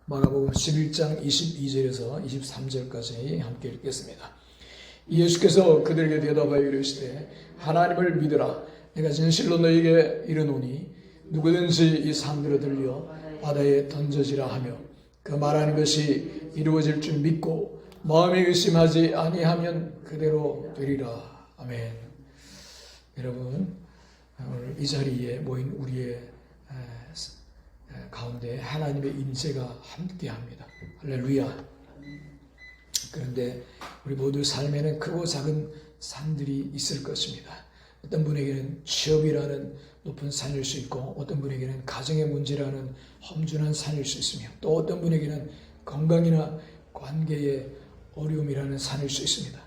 마가복음 11장 22절에서 23절까지 함께 읽겠습니다. 예수께서 그들에게 대답하여 이르시되 하나님을 믿으라. 내가 진실로 너희에게 이르노니 누구든지 이 산들을 들려 바다에 던져지라 하며 그 말하는 것이 이루어질 줄 믿고 마음에 의심하지 아니하면 그대로 되리라. 아멘. 여러분, 오늘 이 자리에 모인 우리의 가운데 하나님의 임재가 함께합니다. 할렐루야. 그런데 우리 모두 삶에는 크고 작은 산들이 있을 것입니다. 어떤 분에게는 취업이라는 높은 산일 수 있고, 어떤 분에게는 가정의 문제라는 험준한 산일 수 있으며, 또 어떤 분에게는 건강이나 관계의 어려움이라는 산일 수 있습니다.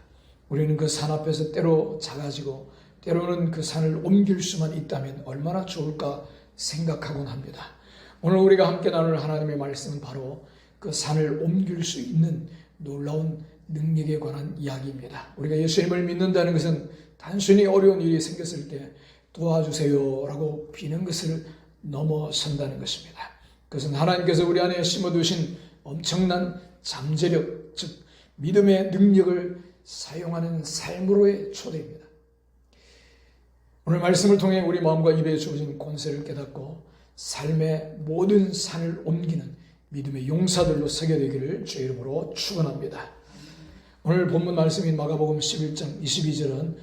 우리는 그 산 앞에서 때로 작아지고 때로는 그 산을 옮길 수만 있다면 얼마나 좋을까 생각하곤 합니다. 오늘 우리가 함께 나눌 하나님의 말씀은 바로 그 산을 옮길 수 있는 놀라운 능력에 관한 이야기입니다. 우리가 예수님을 믿는다는 것은 단순히 어려운 일이 생겼을 때 도와주세요 라고 비는 것을 넘어선다는 것입니다. 그것은 하나님께서 우리 안에 심어두신 엄청난 잠재력, 즉 믿음의 능력을 사용하는 삶으로의 초대입니다. 오늘 말씀을 통해 우리 마음과 입에 주어진 권세를 깨닫고 삶의 모든 산을 옮기는 믿음의 용사들로 서게 되기를 주의 이름으로 축원합니다. 오늘 본문 말씀인 마가복음 11장 22절은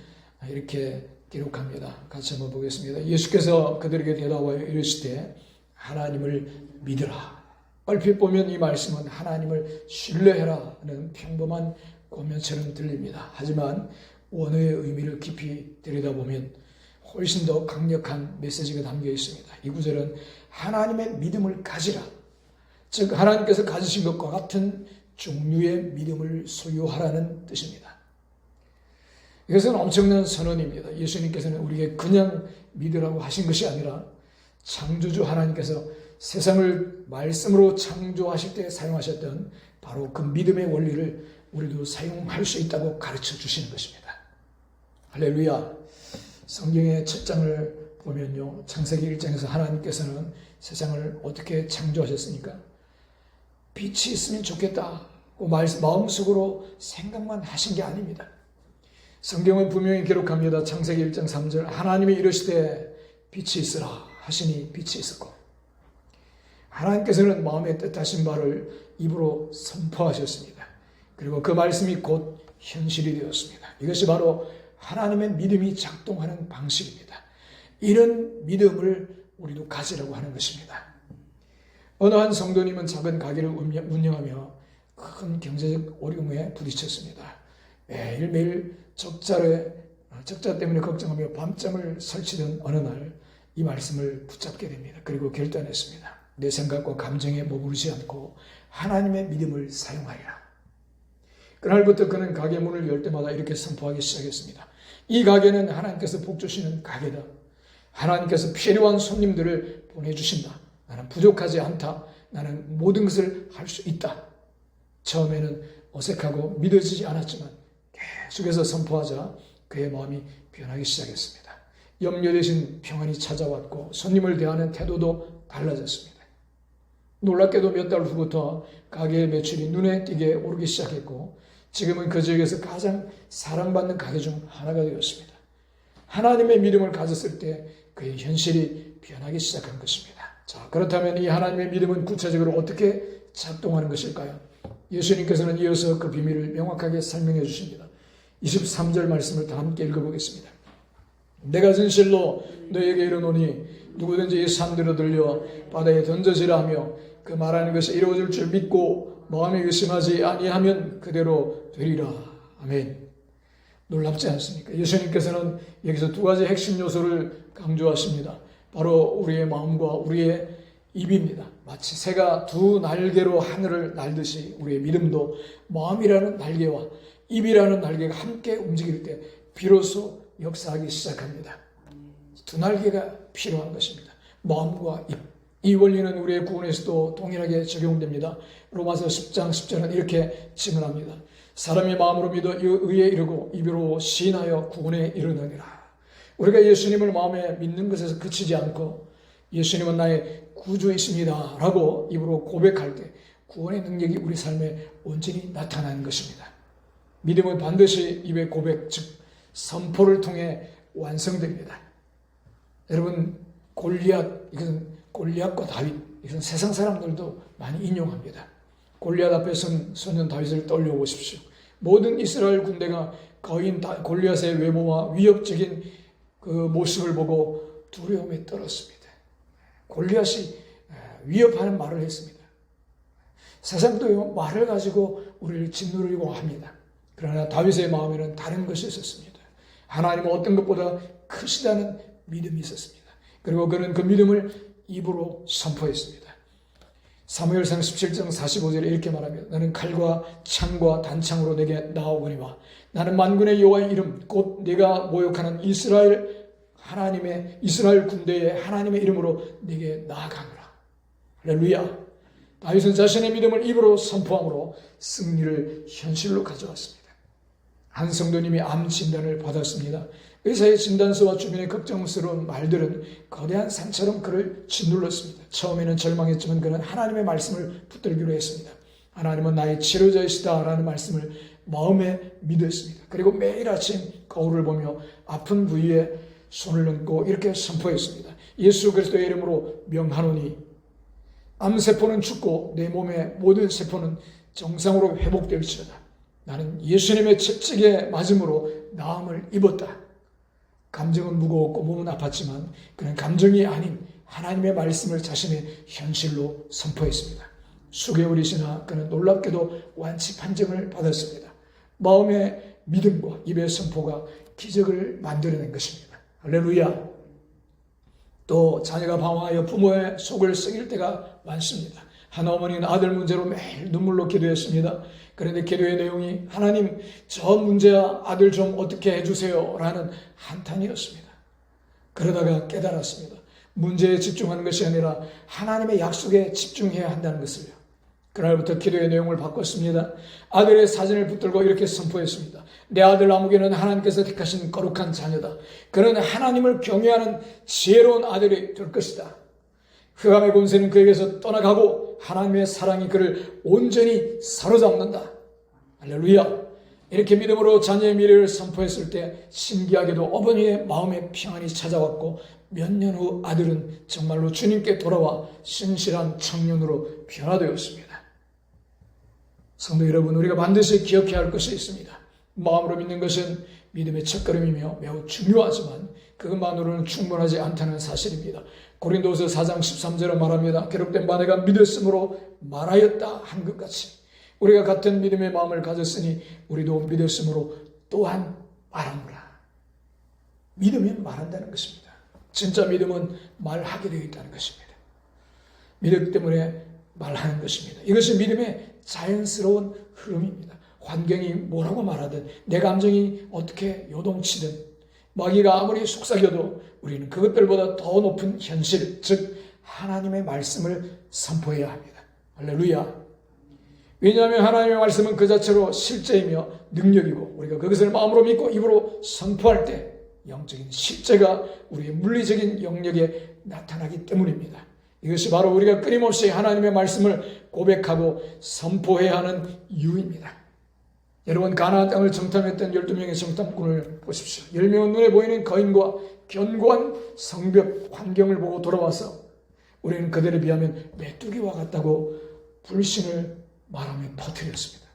이렇게 기록합니다. 같이 한번 보겠습니다. 예수께서 그들에게 대답하여 이르시되 하나님을 믿으라. 얼핏 보면 이 말씀은 하나님을 신뢰해라는 평범한 권면처럼 들립니다. 하지만 원어의 의미를 깊이 들여다보면 훨씬 더 강력한 메시지가 담겨 있습니다. 이 구절은 하나님의 믿음을 가지라. 즉 하나님께서 가지신 것과 같은 종류의 믿음을 소유하라는 뜻입니다. 이것은 엄청난 선언입니다. 예수님께서는 우리에게 그냥 믿으라고 하신 것이 아니라 창조주 하나님께서 세상을 말씀으로 창조하실 때 사용하셨던 바로 그 믿음의 원리를 우리도 사용할 수 있다고 가르쳐 주시는 것입니다. 할렐루야. 성경의 첫 장을 보면요, 창세기 1장에서 하나님께서는 세상을 어떻게 창조하셨습니까? 빛이 있으면 좋겠다고 마음속으로 생각만 하신 게 아닙니다. 성경은 분명히 기록합니다. 창세기 1장 3절 하나님이 이르시되 빛이 있으라 하시니 빛이 있었고, 하나님께서는 마음에 뜻하신 바를 입으로 선포하셨습니다. 그리고 그 말씀이 곧 현실이 되었습니다. 이것이 바로 하나님의 믿음이 작동하는 방식입니다. 이런 믿음을 우리도 가지라고 하는 것입니다. 어느 한 성도님은 작은 가게를 운영하며 큰 경제적 어려움에 부딪혔습니다. 매일매일 적자 때문에 걱정하며 밤잠을 설치던 어느 날 이 말씀을 붙잡게 됩니다. 그리고 결단했습니다. 내 생각과 감정에 머무르지 않고 하나님의 믿음을 사용하리라. 그날부터 그는 가게 문을 열 때마다 이렇게 선포하기 시작했습니다. 이 가게는 하나님께서 복 주시는 가게다. 하나님께서 필요한 손님들을 보내주신다. 나는 부족하지 않다. 나는 모든 것을 할 수 있다. 처음에는 어색하고 믿어지지 않았지만 계속해서 선포하자 그의 마음이 변하기 시작했습니다. 염려 대신 평안이 찾아왔고 손님을 대하는 태도도 달라졌습니다. 놀랍게도 몇 달 후부터 가게의 매출이 눈에 띄게 오르기 시작했고 지금은 그 지역에서 가장 사랑받는 가게 중 하나가 되었습니다. 하나님의 믿음을 가졌을 때 그의 현실이 변하기 시작한 것입니다. 자, 그렇다면 이 하나님의 믿음은 구체적으로 어떻게 작동하는 것일까요? 예수님께서는 이어서 그 비밀을 명확하게 설명해 주십니다. 23절 말씀을 다 함께 읽어보겠습니다. 내가 진실로 너에게 이르노니 누구든지 이 산들을 들려 바다에 던져지라 하며 그 말하는 것이 이루어질 줄 믿고 마음에 의심하지 아니하면 그대로 되리라. 아멘. 놀랍지 않습니까? 예수님께서는 여기서 두 가지 핵심 요소를 강조하십니다. 바로 우리의 마음과 우리의 입입니다. 마치 새가 두 날개로 하늘을 날듯이 우리의 믿음도 마음이라는 날개와 입이라는 날개가 함께 움직일 때 비로소 역사하기 시작합니다. 두 날개가 필요한 것입니다. 마음과 입. 이 원리는 우리의 구원에서도 동일하게 적용됩니다. 로마서 10장 10절은 이렇게 증언합니다. 사람이 마음으로 믿어 의에 이르고 입으로 시인하여 구원에 이르느니라. 우리가 예수님을 마음에 믿는 것에서 그치지 않고 예수님은 나의 구주이십니다 라고 입으로 고백할 때 구원의 능력이 우리 삶에 온전히 나타나는 것입니다. 믿음은 반드시 입의 고백, 즉 선포를 통해 완성됩니다. 여러분, 이것은 골리앗과 다윗, 이것은 세상 사람들도 많이 인용합니다. 골리앗 앞에 선 소년 다윗을 떠올려 보십시오. 모든 이스라엘 군대가 거인 골리앗의 외모와 위협적인 그 모습을 보고 두려움에 떨었습니다. 골리앗이 위협하는 말을 했습니다. 세상도 말을 가지고 우리를 짓누르려고 합니다. 그러나 다윗의 마음에는 다른 것이 있었습니다. 하나님은 어떤 것보다 크시다는 믿음이 있었습니다. 그리고 그는 그 믿음을 입으로 선포했습니다. 사무엘상 17장 45절에 이렇게 말합니다. 나는 칼과 창과 단창으로 내게 나아오거니와 나는 만군의 여호와의 이름 곧 네가 모욕하는 이스라엘 군대의 하나님의 이름으로 네게 나아가노라. 할렐루야. 다윗은 자신의 믿음을 입으로 선포함으로 승리를 현실로 가져왔습니다. 한 성도님이 암 진단을 받았습니다. 의사의 진단서와 주변의 걱정스러운 말들은 거대한 산처럼 그를 짓눌렀습니다. 처음에는 절망했지만 그는 하나님의 말씀을 붙들기로 했습니다. 하나님은 나의 치료자이시다라는 말씀을 마음에 믿었습니다. 그리고 매일 아침 거울을 보며 아픈 부위에 손을 얹고 이렇게 선포했습니다. 예수 그리스도의 이름으로 명하노니 암세포는 죽고 내 몸의 모든 세포는 정상으로 회복될지어다. 나는 예수님의 채찍에 맞음으로 나음을 입었다. 감정은 무거웠고 몸은 아팠지만 그는 감정이 아닌 하나님의 말씀을 자신의 현실로 선포했습니다. 수개월이 지나 그는 놀랍게도 완치 판정을 받았습니다. 마음의 믿음과 입의 선포가 기적을 만들어낸 것입니다. 할렐루야. 또 자녀가 방황하여 부모의 속을 썩일 때가 많습니다. 한 어머니는 아들 문제로 매일 눈물로 기도했습니다. 그런데 기도의 내용이 하나님 저 문제야 아들 좀 어떻게 해주세요 라는 한탄이었습니다. 그러다가 깨달았습니다. 문제에 집중하는 것이 아니라 하나님의 약속에 집중해야 한다는 것을요. 그날부터 기도의 내용을 바꿨습니다. 아들의 사진을 붙들고 이렇게 선포했습니다. 내 아들 아무개는 하나님께서 택하신 거룩한 자녀다. 그는 하나님을 경외하는 지혜로운 아들이 될 것이다. 흑암의 권세는 그에게서 떠나가고 하나님의 사랑이 그를 온전히 사로잡는다. 할렐루야. 이렇게 믿음으로 자녀의 미래를 선포했을 때 신기하게도 어머니의 마음에 평안이 찾아왔고 몇 년 후 아들은 정말로 주님께 돌아와 신실한 청년으로 변화되었습니다. 성도 여러분, 우리가 반드시 기억해야 할 것이 있습니다. 마음으로 믿는 것은 믿음의 첫걸음이며 매우 중요하지만 그것만으로는 충분하지 않다는 사실입니다. 고린도서 4장 13절에 말합니다. 기록된 바 내가 믿었으므로 말하였다 한 것 같이 우리가 같은 믿음의 마음을 가졌으니 우리도 믿었으므로 또한 말하노라. 믿으면 말한다는 것입니다. 진짜 믿음은 말하게 되어 있다는 것입니다. 믿음 때문에 말하는 것입니다. 이것이 믿음의 자연스러운 흐름입니다. 환경이 뭐라고 말하든 내 감정이 어떻게 요동치든 마귀가 아무리 속삭여도 우리는 그것들보다 더 높은 현실, 즉 하나님의 말씀을 선포해야 합니다. 할렐루야. 왜냐하면 하나님의 말씀은 그 자체로 실제이며 능력이고 우리가 그것을 마음으로 믿고 입으로 선포할 때 영적인 실제가 우리의 물리적인 영역에 나타나기 때문입니다. 이것이 바로 우리가 끊임없이 하나님의 말씀을 고백하고 선포해야 하는 이유입니다. 여러분, 가나안 땅을 정탐했던 12명의 정탐꾼을 보십시오. 10명은 눈에 보이는 거인과 견고한 성벽 환경을 보고 돌아와서 우리는 그들에 비하면 메뚜기와 같다고 불신을 말하며 퍼뜨렸습니다.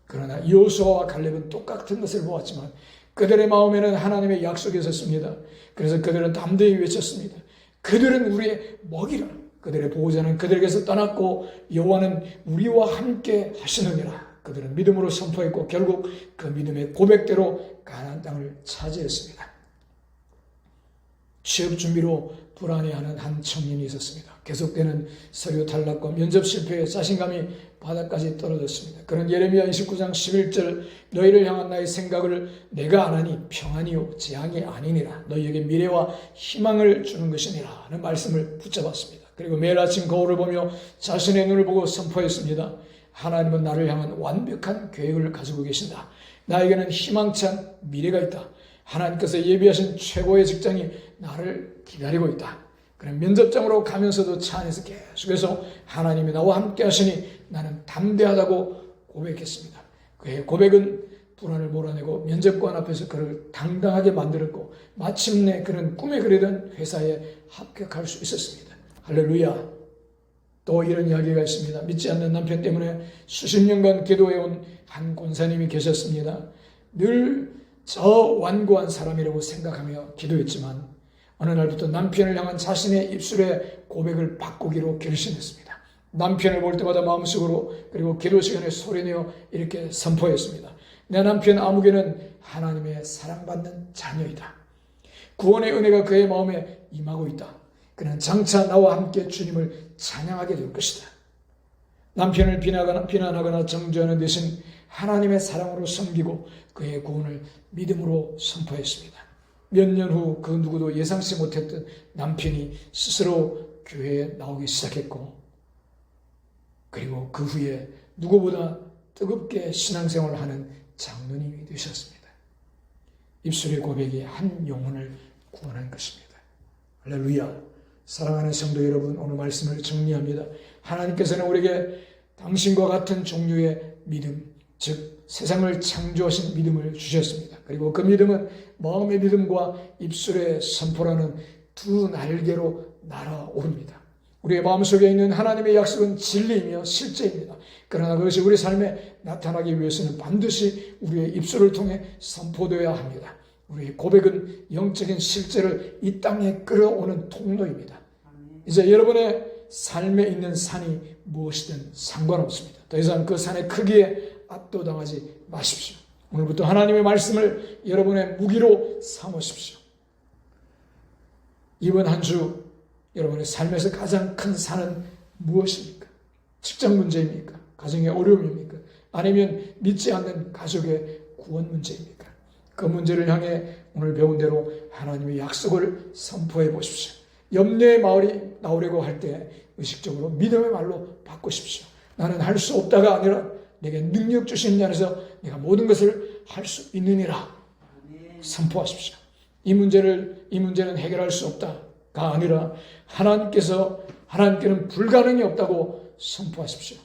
그러나 여호수아와 갈렙은 똑같은 것을 보았지만 그들의 마음에는 하나님의 약속이 있었습니다. 그래서 그들은 담대히 외쳤습니다. 그들은 우리의 먹이라. 그들의 보호자는 그들에게서 떠났고 여호와는 우리와 함께 하시느니라. 그들은 믿음으로 선포했고 결국 그 믿음의 고백대로 가나안 땅을 차지했습니다. 취업 준비로 불안해하는 한 청년이 있었습니다. 계속되는 서류 탈락과 면접 실패에 자신감이 바닥까지 떨어졌습니다. 그는 예레미야 29장 11절 너희를 향한 나의 생각을 내가 아나니 평안이요 재앙이 아니니라. 너희에게 미래와 희망을 주는 것이니라 하는 말씀을 붙잡았습니다. 그리고 매일 아침 거울을 보며 자신의 눈을 보고 선포했습니다. 하나님은 나를 향한 완벽한 계획을 가지고 계신다. 나에게는 희망찬 미래가 있다. 하나님께서 예비하신 최고의 직장이 나를 기다리고 있다. 그럼 면접장으로 가면서도 차 안에서 계속해서 하나님이 나와 함께 하시니 나는 담대하다고 고백했습니다. 그의 고백은 불안을 몰아내고 면접관 앞에서 그를 당당하게 만들었고 마침내 그는 꿈에 그리던 회사에 합격할 수 있었습니다. 할렐루야. 또 이런 이야기가 있습니다. 믿지 않는 남편 때문에 수십 년간 기도해온 한 권사님이 계셨습니다. 늘 저 완고한 사람이라고 생각하며 기도했지만 어느 날부터 남편을 향한 자신의 입술의 고백을 바꾸기로 결심했습니다. 남편을 볼 때마다 마음속으로 그리고 기도 시간에 소리내어 이렇게 선포했습니다. 내 남편 아무개는 하나님의 사랑받는 자녀이다. 구원의 은혜가 그의 마음에 임하고 있다. 그는 장차 나와 함께 주님을 찬양하게 될 것이다. 남편을 비난하거나 정죄하는 대신 하나님의 사랑으로 섬기고 그의 구원을 믿음으로 선포했습니다. 몇 년 후 그 누구도 예상치 못했던 남편이 스스로 교회에 나오기 시작했고 그리고 그 후에 누구보다 뜨겁게 신앙생활을 하는 장로님이 되셨습니다. 입술의 고백이 한 영혼을 구원한 것입니다. 할렐루야. 사랑하는 성도 여러분, 오늘 말씀을 정리합니다. 하나님께서는 우리에게 당신과 같은 종류의 믿음, 즉 세상을 창조하신 믿음을 주셨습니다. 그리고 그 믿음은 마음의 믿음과 입술의 선포라는 두 날개로 날아오릅니다. 우리의 마음속에 있는 하나님의 약속은 진리이며 실제입니다. 그러나 그것이 우리 삶에 나타나기 위해서는 반드시 우리의 입술을 통해 선포되어야 합니다. 우리의 고백은 영적인 실제를 이 땅에 끌어오는 통로입니다. 이제 여러분의 삶에 있는 산이 무엇이든 상관없습니다. 더 이상 그 산의 크기에 압도당하지 마십시오. 오늘부터 하나님의 말씀을 여러분의 무기로 삼으십시오. 이번 한 주 여러분의 삶에서 가장 큰 산은 무엇입니까? 직장 문제입니까? 가정의 어려움입니까? 아니면 믿지 않는 가족의 구원 문제입니까? 그 문제를 향해 오늘 배운 대로 하나님의 약속을 선포해 보십시오. 염려의 마을이 나오려고 할 때 의식적으로 믿음의 말로 바꾸십시오. 나는 할 수 없다가 아니라 내게 능력 주시는 자 안에서 내가 모든 것을 할 수 있느니라 선포하십시오. 이 문제는 해결할 수 없다가 아니라 하나님께는 불가능이 없다고 선포하십시오.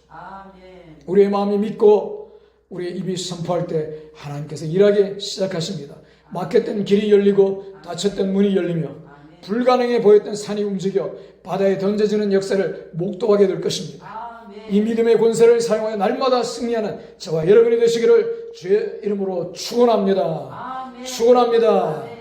우리의 마음이 믿고 우리의 입이 선포할 때 하나님께서 일하기 시작하십니다. 막혔던 길이 열리고 닫혔던 문이 열리며 불가능해 보였던 산이 움직여 바다에 던져지는 역사를 목도하게 될 것입니다. 이 믿음의 권세를 사용하여 날마다 승리하는 저와 여러분이 되시기를 주의 이름으로 축원합니다. 축원합니다.